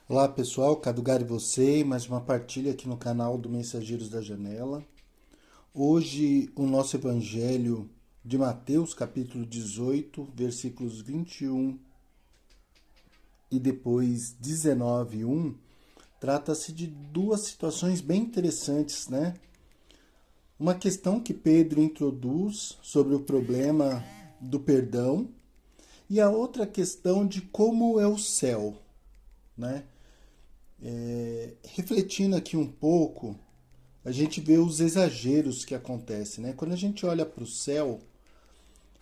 Olá pessoal, Cadugari você, mais uma partilha aqui no canal do Mensageiros da Janela. Hoje o nosso evangelho de Mateus, capítulo 18, versículos 21 e depois 19:1, trata-se de duas situações bem interessantes, né? Uma questão que Pedro introduz sobre o problema do perdão e a outra questão de como é o céu, né? Refletindo aqui um pouco, a gente vê os exageros que acontecem, né? Quando a gente olha para o céu,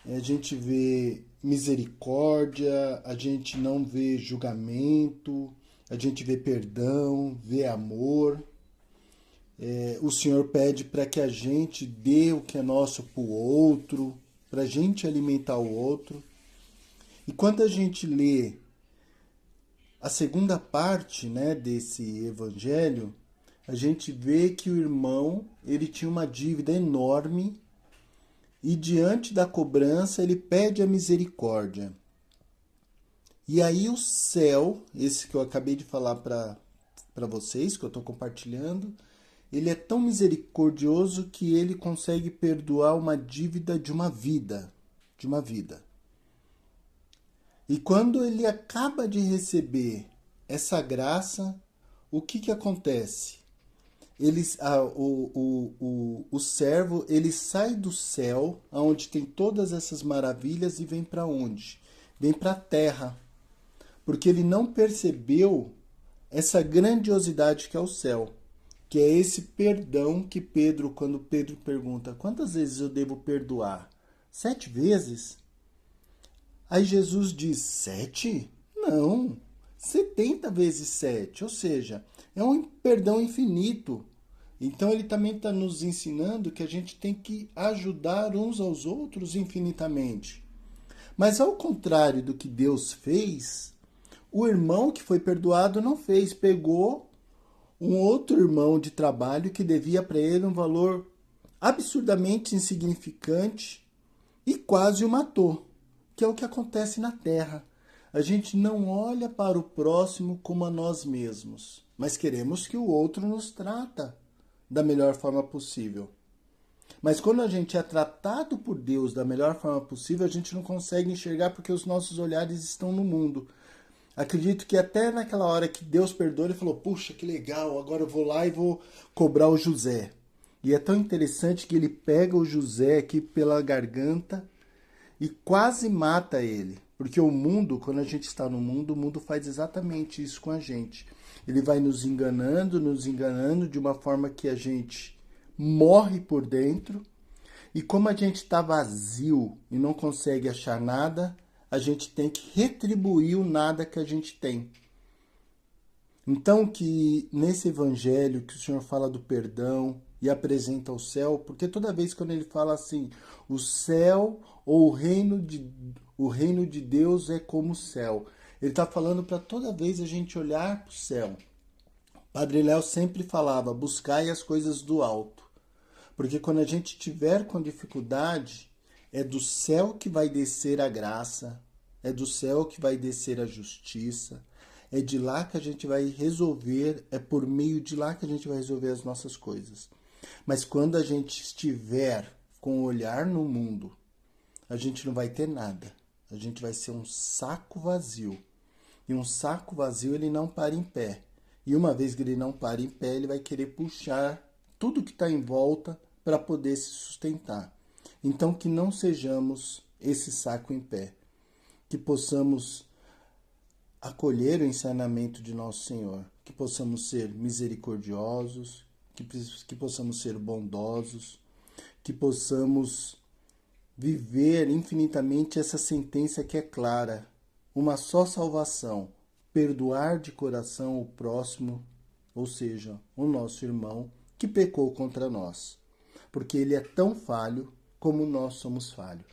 a gente vê misericórdia, a gente não vê julgamento, a gente vê perdão, vê amor. O Senhor pede para que a gente dê o que é nosso para o outro, para a gente alimentar o outro. E quando a gente lê a segunda parte, né, desse evangelho, a gente vê que o irmão ele tinha uma dívida enorme e diante da cobrança ele pede a misericórdia. E aí o céu, esse que eu acabei de falar para vocês, que eu estou compartilhando, ele é tão misericordioso que ele consegue perdoar uma dívida de uma vida, de uma vida. E quando ele acaba de receber essa graça, o que acontece? O servo ele sai do céu, onde tem todas essas maravilhas, e vem para onde? Vem para a terra, porque ele não percebeu essa grandiosidade que é o céu, que é esse perdão que Pedro, quando Pedro pergunta, quantas vezes eu devo perdoar? 7 vezes? Aí Jesus diz, 7? Não, 70 vezes 7, ou seja, é um perdão infinito. Então ele também está nos ensinando que a gente tem que ajudar uns aos outros infinitamente. Mas ao contrário do que Deus fez, o irmão que foi perdoado não fez, pegou um outro irmão de trabalho que devia para ele um valor absurdamente insignificante e quase o matou, que é o que acontece na Terra. A gente não olha para o próximo como a nós mesmos, mas queremos que o outro nos trata da melhor forma possível. Mas quando a gente é tratado por Deus da melhor forma possível, a gente não consegue enxergar porque os nossos olhares estão no mundo. Acredito que até naquela hora que Deus perdoou, ele falou, puxa, que legal, agora eu vou lá e vou cobrar o José. E é tão interessante que ele pega o José aqui pela garganta e quase mata ele. Porque o mundo, quando a gente está no mundo, o mundo faz exatamente isso com a gente. Ele vai nos enganando de uma forma que a gente morre por dentro. E como a gente está vazio e não consegue achar nada, a gente tem que retribuir o nada que a gente tem. Então que nesse evangelho que o Senhor fala do perdão e apresenta o céu, porque toda vez quando ele fala assim, o céu ou o reino de Deus é como o céu, ele está falando para toda vez a gente olhar para o céu. Padre Léo sempre falava, buscai as coisas do alto. Porque quando a gente tiver com dificuldade, é do céu que vai descer a graça, é do céu que vai descer a justiça, é de lá que a gente vai resolver, é por meio de lá que a gente vai resolver as nossas coisas. Mas quando a gente estiver com o olhar no mundo, a gente não vai ter nada. A gente vai ser um saco vazio. E um saco vazio ele não para em pé. E uma vez que ele não para em pé, ele vai querer puxar tudo que está em volta para poder se sustentar. Então que não sejamos esse saco em pé. Que possamos acolher o ensinamento de nosso Senhor. Que possamos ser misericordiosos, que possamos ser bondosos, que possamos viver infinitamente essa sentença que é clara. Uma só salvação, perdoar de coração o próximo, ou seja, o nosso irmão que pecou contra nós. Porque ele é tão falho como nós somos falhos.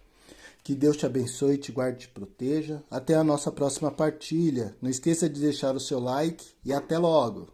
Que Deus te abençoe, te guarde e te proteja. Até a nossa próxima partilha. Não esqueça de deixar o seu like e até logo!